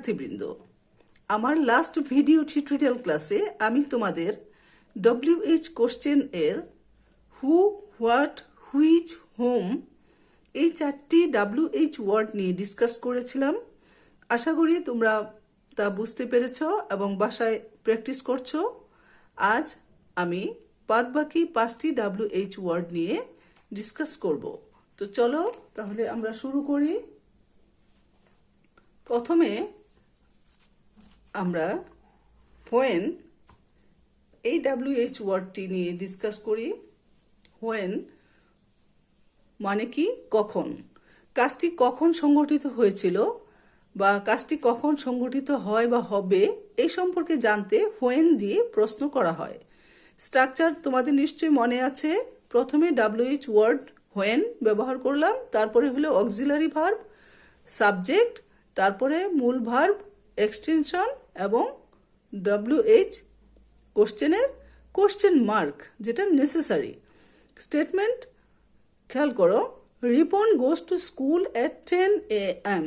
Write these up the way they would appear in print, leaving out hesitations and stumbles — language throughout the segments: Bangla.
শিক্ষার্থীবৃন্দ, আমার লাস্ট ভিডিও টিউটোরিয়াল ক্লাসে আমি তোমাদের WH কোশ্চেন এর হু, হোয়াট, হুইচ, হোম এই 4টি WH ওয়ার্ড নিয়ে ডিসকাস করেছিলাম। আশা করি তোমরা তা বুঝতে পেরেছ এবং বাসায় প্র্যাকটিস করছো। আজ আমি বাদবাকি 5টি WH ওয়ার্ড নিয়ে ডিসকাস করব। তো চলো তাহলে আমরা শুরু করি। প্রথমে আমরা হোয়েন এই WH ওয়ার্ডটি নিয়ে ডিসকাস করি। হোয়েন মানে কি? কখন। কাজটি কখন সংগঠিত হয়েছিল বা কাজটি কখন সংগঠিত হয় বা হবে এই সম্পর্কে জানতে হোয়েন দিয়ে প্রশ্ন করা হয়। স্ট্রাকচার তোমাদের নিশ্চয়ই মনে আছে। প্রথমে WH ওয়ার্ড হোয়েন ব্যবহার করলাম, তারপরে হলো অক্সিলারি ভার্ব, সাবজেক্ট, তারপরে মূল ভার্ব, এক্সটেনশন এবং WH কোশ্চেনের কোশ্চেন মার্ক যেটা নেসেসারি। স্টেটমেন্ট খেয়াল করো, Ripon goes to school at 10 AM।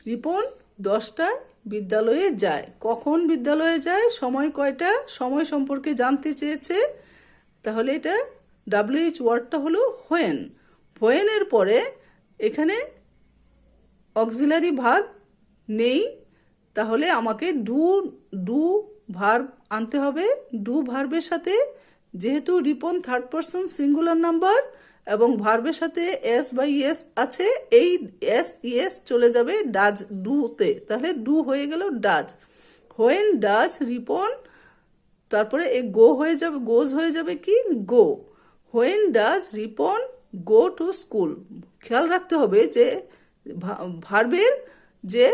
Ripon 10টায় বিদ্যালয়ে যায়। কখন বিদ্যালয়ে যায়, সময় কয়টা, সময় সম্পর্কে জানতে চেয়েছে। তাহলে এটা WH ওয়ার্ডটা হলো হোয়েন। হোয়েনের পরে এখানে অক্সিলারি ভার্ব নেই, তাহলে আমাকে ডু ভার্ব আনতে হবে। ডু ভার্বের সাথে যেহেতু Ripon third person singular number এবং ভার্বের সাথে এস বা ইএস আছে, এই এস ইএস চলে যাবে ডাজ ডুতে, তাহলে ডু হয়ে গেল ডাজ। হোয়েন ডাজ রিপন, তারপরে এই গো হয়ে যাবে, গোজ হয়ে যাবে কি go. When does Ripon go to school. খেয়াল রাখতে হবে যে ভার্বের যে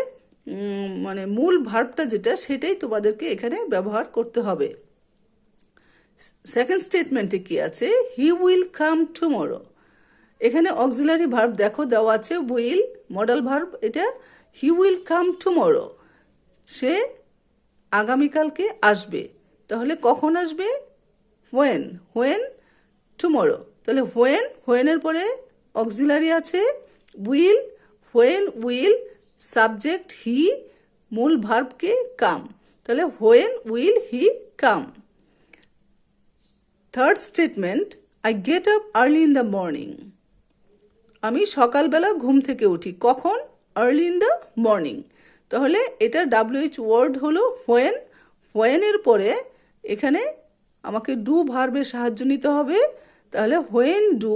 মানে মূল ভার্বটা যেটা সেটাই তোমাদেরকে এখানে ব্যবহার করতে হবে। সেকেন্ড স্টেটমেন্টে কি আছে? He will come tomorrow. এখানে অক্সিলারি ভার্ব দেখো দেওয়া আছে উইল, মডাল ভার্ব এটা। হি উইল কাম টুমরো, সে আগামীকালকে আসবে। তাহলে কখন আসবে? When, when tomorrow. তাহলে হোয়েন, হোয়েনের পরে অক্সিলারি আছে will, when will, subject he, মূল ভার্বকে কাম। তাহলে when will he come. Third statement, I get up early in the morning. আমি সকালবেলা ঘুম থেকে উঠি। কখন? Early in the morning. তাহলে এটার WH ওয়ার্ড হলো হোয়েন। হোয়েনের পরে এখানে আমাকে ডু ভার্বের সাহায্য নিতে হবে। তাহলে when do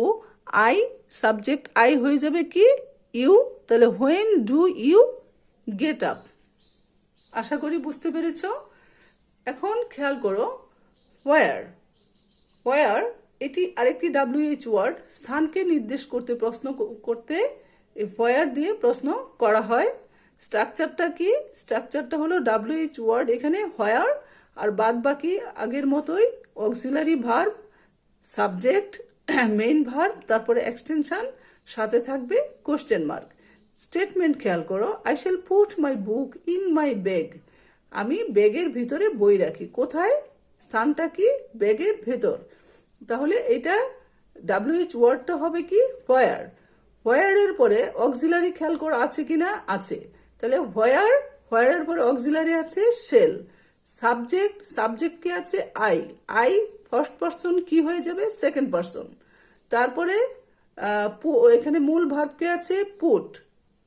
I, subject I হয়ে যাবে কি ইউ। তাহলে when do you get up. আশা করি বুঝতে পেরেছ। এখন খেয়াল করো হোয়ার। হোয়ার এটি আরেকটি WH ওয়ার্ড। স্থানকে নির্দেশ করতে প্রশ্ন করতে হোয়ার দিয়ে প্রশ্ন করা হয়। স্ট্রাকচারটা কি? স্ট্রাকচারটা হলো WH ওয়ার্ড এখানে হোয়ার, আর বাদ বাকি আগের মতোই auxiliary verb, subject, main verb, তারপরে এক্সটেনশন, সাথে থাকবে কোশ্চেন মার্ক। স্টেটমেন্ট খেয়াল করো, I shall put my book in my bag. আমি ব্যাগের ভিতরে বই রাখি। কোথায়? স্থানটা কি? ব্যাগের ভেতর। তাহলে এটা WH ওয়ার্ডটা হবে কি হোয়ার। হোয়ারের পরে অক্সিলারি খেয়াল করো আছে কিনা, আছে। তাহলে হোয়ার, হোয়ারের পরে অক্সিলারি আছে শেল। সাবজেক্ট, সাবজেক্ট কি আছে আই, আই ফার্স্ট পারসন কি হয়ে যাবে সেকেন্ড পারসন। তারপরে এখানে মূল ভার্ব কে আছে পুট।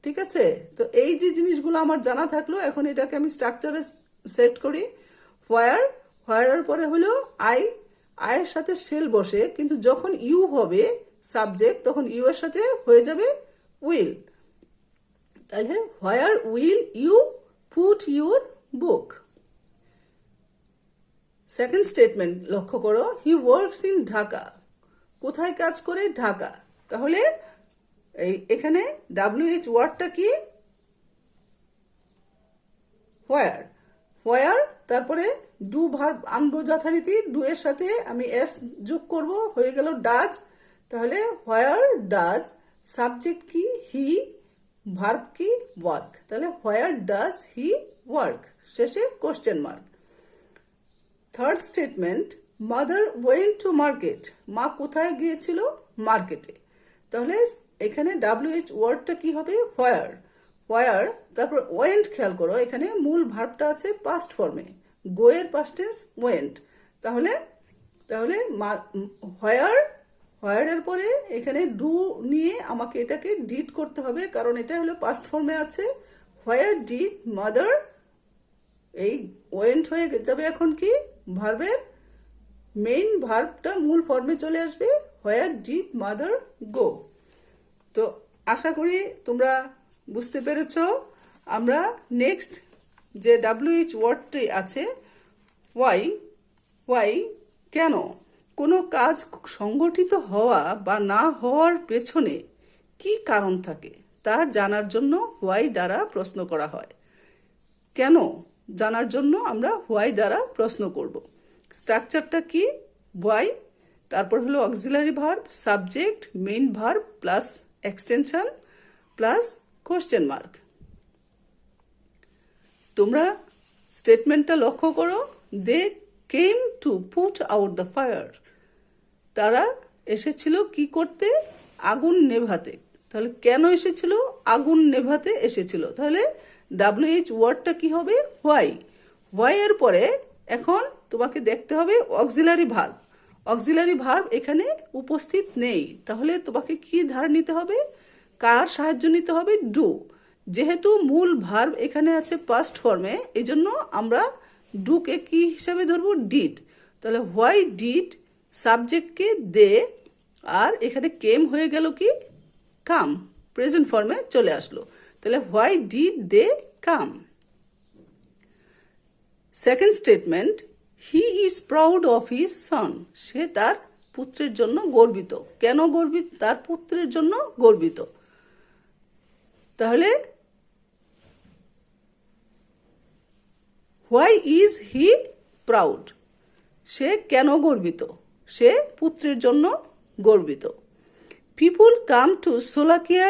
ঠিক আছে, তো এই যে জিনিসগুলো আমার জানা থাকলো, এখন এটাকে আমি স্ট্রাকচারে সেট করি। হোয়ার, হোয়ারের পরে হলো আই, আয়ের সাথে শেল বসে, কিন্তু যখন ইউ হবে সাবজেক্ট তখন ইউ এর সাথে হয়ে যাবে উইল। তাহলে where will you put your book. Second statement লক্ষ্য করো, হি ওয়ার্কস ইন ঢাকা। কোথায় কাজ করে? ঢাকা। তাহলে এখানে WH ওয়ার্ডটা কি হোয়ার। হোয়ার, তারপরে ডু ভার্ব আনবো যথারীতি, ডু এর সাথে আমি এস যোগ করব, হয়ে গেল ডাজ। তাহলে হোয়ার ডাজ, সাবজেক্ট কি হি, ভার্ব কি ওয়ার্ক। তাহলে হোয়ার ডাজ হি ওয়ার্ক, শেষে question mark. Third statement, mother went to market. মা কোথায় গিয়েছিল? মার্কেটে। তাহলে এখানে WH ওয়ার্ডটা কি হবে হোয়ার। হোয়ার, তারপর ওয়েন্ট, খেয়াল করো এখানে মূল ভার্বটা আছে পাস্ট ফর্মে, গো এর পাস্ট টেন্স ওয়েন্ট। তাহলে তাহলে হোয়ার, হোয়ারের পরে এখানে ডু নিয়ে আমাকে এটাকে ডিড করতে হবে, কারণ এটা হলো পাস্ট ফর্মে আছে। হোয়ার ডিড মাদার, এই ওয়েন্ট হয়ে যাবে এখন কি ভার্বের মেইন ভার্বটা মূল ফর্মে চলে আসবে, হোয়ার ডিড মাদার গো। তো আশা করি তোমরা বুঝতে পেরেছ। আমরা নেক্সট যে WH ওয়ার্ডটি আছে ওয়াই, ওয়াই কেন, কোনো কাজ সংগঠিত হওয়া বা না হওয়ার পেছনে কি কারণ থাকে তা জানার জন্য হোয়াই দ্বারা প্রশ্ন করা হয়। কেন জানার জন্য আমরা হোয়াই দ্বারা প্রশ্ন করব। স্ট্রাকচারটা কি, হোয়াই, তারপর হলো auxiliary verb, subject, main verb plus extension plus question mark. তোমরা স্টেটমেন্টটা লক্ষ্য করো, they came to put out the fire, তারা এসেছিল কি করতে, আগুন নেভাতে। তাহলে কেন এসেছিল, আগুন নেভাতে এসেছিল। তাহলে WH ওয়ার্ডটা কি হবে, হোয়াই। হোয়াই এর পরে এখন তোমাকে দেখতে হবে অক্সিলারি ভার্ব। অক্সিলারি ভার্ব এখানে উপস্থিত নেই, তাহলে তোমাকে কি ধার নিতে হবে, কার সাহায্য নিতে হবে, ডু। যেহেতু মূল ভার্ব এখানে আছে পাস্ট ফর্মে, এই জন্য আমরা ডুকে কি হিসাবে ধরবো, ডিড। তাহলে হোয়াই ডিড, সাবজেক্টকে দে, আর এখানে কেম হয়ে গেল কি কাম, প্রেজেন্ট ফর্মে চলে আসলো। তাহলে why did they come. Second statement, he is proud of his son, সে তার পুত্রের জন্য গর্বিত। কেন গর্বিত, তার পুত্রের জন্য গর্বিত। তাহলে হোয়াই ইজ হি প্রাউড, সে কেন গর্বিত, সে পুত্রের জন্য গর্বিত। People come to Solakia,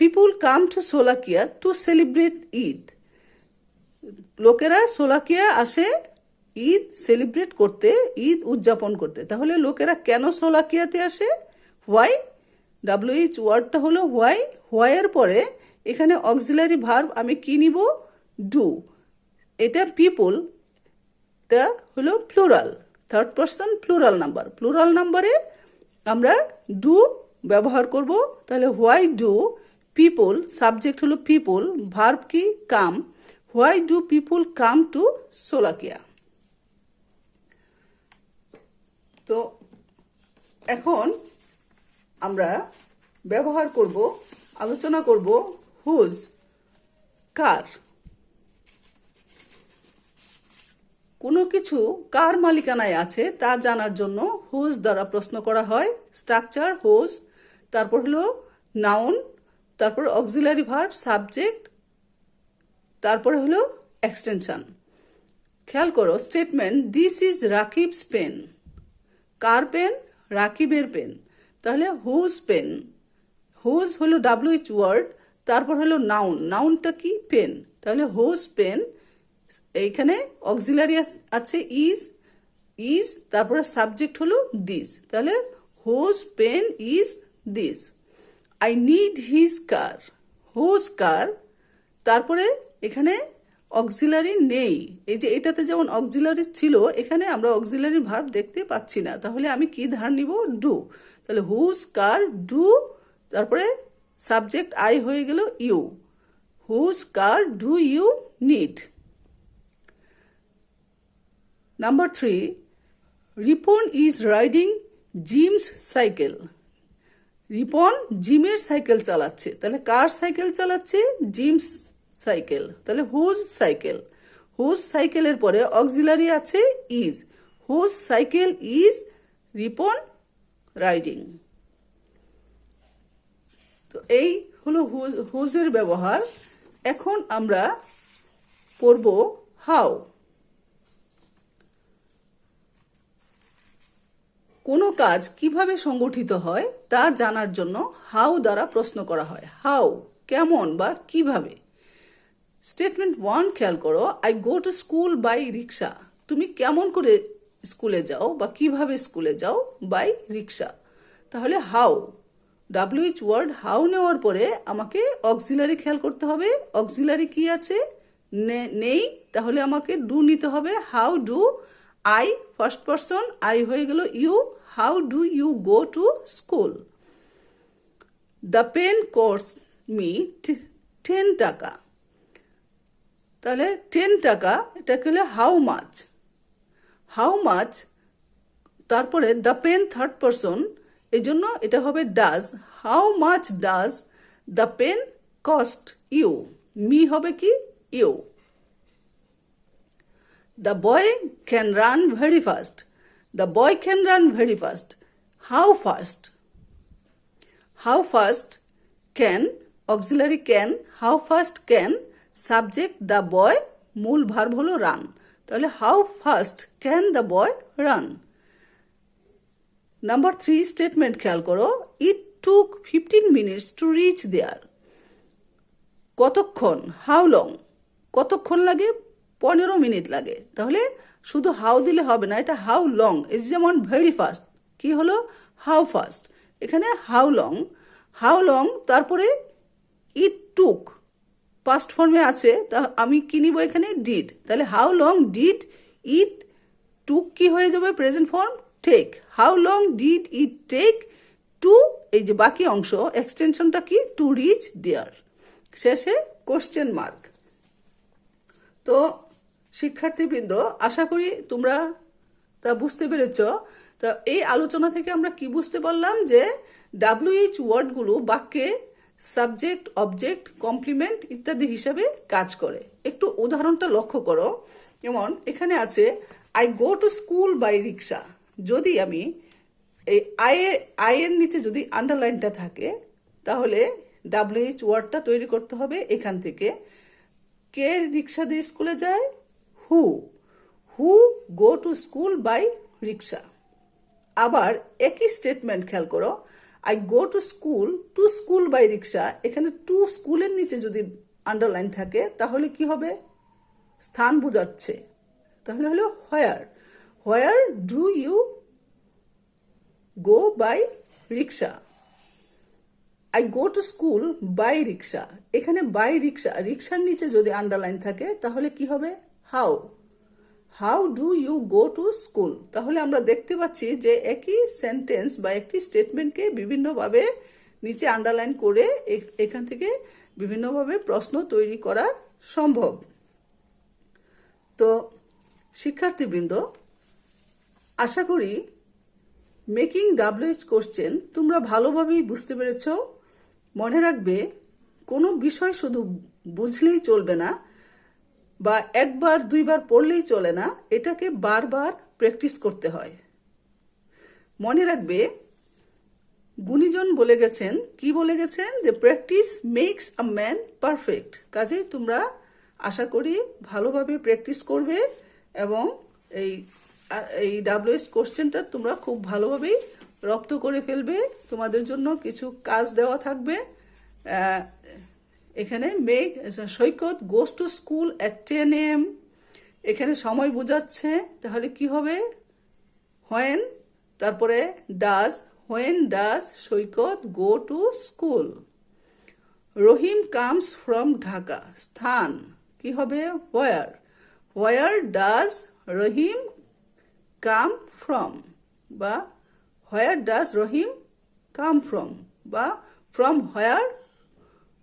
people come to Solakia to celebrate Eid, লোকেরা সোলাকিয়া আসে ঈদ সেলিব্রেট করতে, ঈদ উদযাপন করতে। তাহলে লোকেরা কেন সোলাকিয়াতে আসে, হোয়াই। WH ওয়ার্ডটা হলো হোয়াই। হোয়াইয়ের পরে এখানে অক্সিলারি ভার্ব আমি কি নিব, ডু। এটা পিপুল, এটা হলো plural, third person plural number. Plural নাম্বারে আমরা ডু ব্যবহার করব। তাহলে হোয়াই ডু পিপুল, সাবজেক্ট হলো পিপুল, ভার্ব কি come, why do people come to Solakia. তো এখন আমরা ব্যবহার করব, আলোচনা করব হুজ, কার। কোনো কিছু কার মালিকানায় আছে তা জানার জন্য হুজ দ্বারা প্রশ্ন করা হয়। স্ট্রাকচার হুজ, তারপর হলো নাউন, তারপর অক্সিলারি ভার্ব, সাবজেক্ট, তারপরে হলো এক্সটেনশন। খেয়াল করো statement, this is Rakib's pen, কার পেন, রাকিবের পেন। তাহলে হুজ পেন, হুজ হলো WH ওয়ার্ড, তারপর হলো নাউন, নাউনটা কি পেন। তাহলে হুজ পেন, এইখানে অক্সিলারি আছে ইজ, ইজ, তারপরে সাবজেক্ট হলো দিস। তাহলে whose pen is this. I need his car, whose car, তারপরে এখানে অক্সিলারি নেই। এই যে এটাতে যেমন অক্সিলারি ছিল, এখানে আমরা অক্সিলারি ভার্ব দেখতে পাচ্ছি না। তাহলে আমি কি ধার নিব, ডু। তাহলে হুজ কার ডু, তারপরে সাবজেক্ট আই হয়ে গেল you, whose car do you need. Number 3, Ripon is riding Jim's cycle, Ripon জিমের সাইকেল চালাচ্ছে। তাহলে কার সাইকেল চালাচ্ছে, জিমস সাইকেল। তাহলে হুজ সাইকেল, হুজ সাইকেলের পরে অক্সিলারি আছে is, whose cycle is Ripon riding. তো এই হলো হুজের ব্যবহার। এখন আমরা পড়ব হাউ। কোনো কাজ কিভাবে সংগঠিত হয় তা জানার জন্য হাউ দ্বারা প্রশ্ন করা হয়। হাউ, কেমন বা কিভাবে। স্টেটমেন্ট 1 খেয়াল করো, I go to school by rickshaw, তুমি কেমন করে স্কুলে যাও বা কিভাবে স্কুলে যাও, বাই রিক্সা। তাহলে হাউ, WH ওয়ার্ড হাউ নেওয়ার পরে আমাকে অক্সিলারি খেয়াল করতে হবে। অক্সিলারি কি আছে? নেই, তাহলে আমাকে ডু নিতে হবে। How do I, first person, I হয়ে গেল you. How do you go to school? The pen costs me 10 taka, তাহলে 10 টাকা এটা হলো হাউ মাচ। হাউ মাচ, তারপরে দ্য পেন থার্ড পারসন, এই জন্য এটা হবে does. How much does the pen cost you? Me হবে কি? You. The boy can run very fast. The boy can run very fast. How fast? How fast can, auxiliary can, how fast can, subject the boy, মূল ভার্ব হলো রান, তাহলে how fast can the boy run. Number 3 statement খেয়াল করো। ইট টুক 15 মিনিটস টু রিচ দেয়ার। কতক্ষণ? How long. কতক্ষণ লাগে? 15 মিনিট লাগে। তাহলে শুধু হাউ দিলে হবে না, এটা হাউ লং। এই যেমন ভেরি ফাস্ট, কি হলো? How fast. এখানে হাউ লং, হাউ লং, তারপরে ইট টুক পাস্ট ফর্মে আছে, তা আমি কি নিব এখানে? ডিড। তাহলে how long did it took কি হয়ে যাবে? Present form take. How long did it take to, এই যে বাকি অংশ এক্সটেনশনটা কি? To reach there. শেষে কোশ্চেন মার্ক। তো শিক্ষার্থীবৃন্দ, আশা করি তোমরা তা বুঝতে পেরেছ। তা এই আলোচনা থেকে আমরা কি বুঝতে পারলাম? যে WH ওয়ার্ডগুলো বাক্যে সাবজেক্ট, অবজেক্ট, কমপ্লিমেন্ট ইত্যাদি হিসাবে কাজ করে। একটু উদাহরণটা লক্ষ্য করো। যেমন এখানে আছে I go to school by rickshaw. যদি আমি এই আয়ের নিচে যদি আন্ডারলাইনটা থাকে, তাহলে WH ওয়ার্ডটা তৈরি করতে হবে এখান থেকে। কে রিক্সা দিয়ে স্কুলে যায়? Who. Who go to school by rickshaw. আবার একই স্টেটমেন্ট খেয়াল করো। I go to school by rickshaw. এখানে টু স্কুলের নিচে যদি আন্ডারলাইন থাকে, তাহলে কি হবে? স্থান বোঝাচ্ছে, তাহলে হলো where. Where do you go by rickshaw? I go to school by rickshaw. এখানে বাই রিক্সা, রিক্সার নিচে যদি আন্ডারলাইন থাকে, তাহলে কি হবে? How. How do you go to school? তাহলে আমরা দেখতে পাচ্ছি যে একই সেন্টেন্স বা একটি স্টেটমেন্টকে বিভিন্নভাবে নিচে আন্ডারলাইন করে এখান থেকে বিভিন্নভাবে প্রশ্ন তৈরি করা সম্ভব। তো শিক্ষার্থীবৃন্দ, আশা করি মেকিং WH কোশ্চেন তোমরা ভালোভাবেই বুঝতে পেরেছ। মনে রাখবে, কোনো বিষয় শুধু বুঝলেই চলবে না, বা একবার দুইবার পড়লেই চলে না, এটাকে বারবার প্র্যাকটিস করতে হয়। মনে রাখবে, গুণীজন বলে গেছেন, কি বলে গেছেন? যে practice makes a man perfect. কাজে তোমরা আশা করি ভালোভাবে প্র্যাকটিস করবে এবং এই WH কোশ্চেনটা তোমরা খুব ভালোভাবেই রপ্ত করে ফেলবে। তোমাদের জন্য কিছু কাজ দেওয়া থাকবে। এখানে Saikat goes to school at 10 AM। এখানে সময় বোঝাচ্ছে, তাহলে কি হবে? হোয়েন, তারপরে does, when does Saikat go to school? Rahim comes from Dhaka. স্থান কি হবে? হোয়ার। হোয়ার ডাজ রহিম কাম ফ্রম, বা where does Rahim come from, বা from where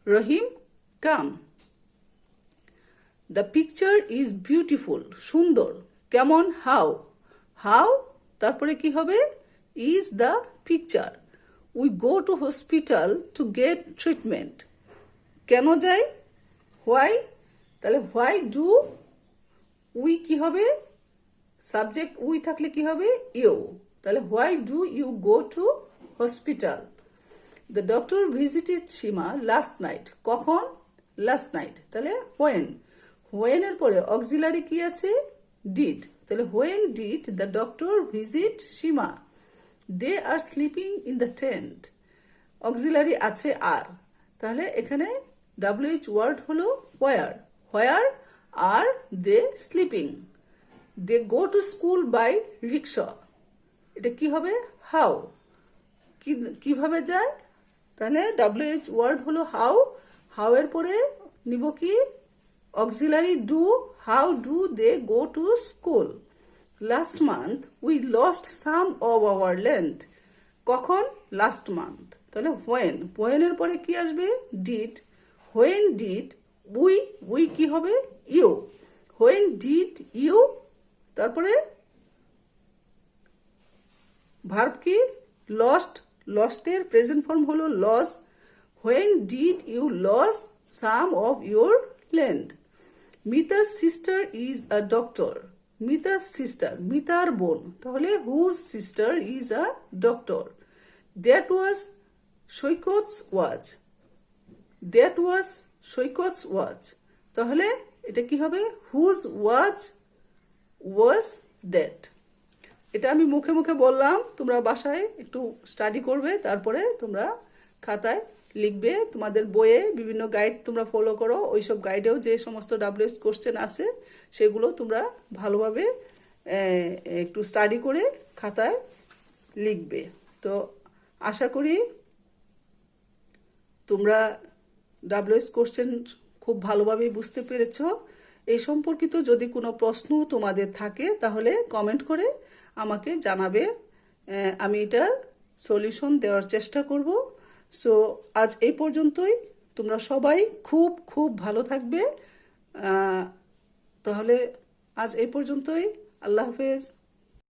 Rahim come. The picture is beautiful. সুন্দর। কেমন? হাউ। হাউ, তারপরে কি হবে? Is the picture. We go to hospital to get treatment. কেন যাই? হোয়াই। তাহলে হোয়াই ডু উই কি হবে? সাবজেক্ট উই থাকলে কি হবে? ইউ। তাহলে why do you go to hospital? The doctor visited Seema last night. কখন? Last night. তাহলে হোয়েন। হোয়েনের পরে অক্সিলারি কি আছে? ডিড। তাহলে when did the doctor visit Seema? They are sleeping in the tent. Auxiliary আছে আর, তাহলে এখানে WH ওয়ার্ড হলো where. Where are they sleeping? They go to school by rickshaw. এটা কি হবে? হাউ। কিভাবে যায়? তাহলে WH ওয়ার্ড হলো হাউ, হাউ এর পরে নিব কি auxiliary do, how do they go to school. Last month we lost some of our land, কখন লাস্ট মান্থ, তাহলে হোয়েন, হোয়েনের পরে কি আসবে did, when did we, we কি হবে ইউ, হোয়েন ডিড ইউ, তারপরে ভার্ব কি লস্ট, লস্টের প্রেজেন্ট ফর্ম হলো lose, when did you lose some of your land. মিতার সিস্টার ইজ আ ডক্টর, মিতার সিস্টার মিতার বোন, তাহলে whose sister is a doctor. That was Saikat's watch, that was Saikat's watch, তাহলে এটা কি হবে হুজ ওয়াচ ওয়াজ দ্যাট। এটা আমি মুখে মুখে বললাম, তোমরা বাসায় একটু স্টাডি করবে, তারপরে তোমরা খাতায় লিখবে। তোমাদের বইয়ে বিভিন্ন গাইড তোমরা ফলো করো, ওইসব গাইডেও যে সমস্ত WH কোশ্চেন আছে সেগুলো তোমরা ভালোভাবে একটু স্টাডি করে খাতায় লিখবে। তো আশা করি তোমরা WH কোশ্চেন খুব ভালোভাবেই বুঝতে পেরেছো। এই সম্পর্কিত যদি কোনো প্রশ্ন তোমাদের থাকে তাহলে কমেন্ট করে আমাকে জানাবে, আমি এটার সলিউশন দেওয়ার চেষ্টা করব। সো আজ এই পর্যন্তই, তোমরা সবাই খুব খুব ভালো থাকবে। তাহলে আজ এই পর্যন্তই, আল্লাহ হাফেজ।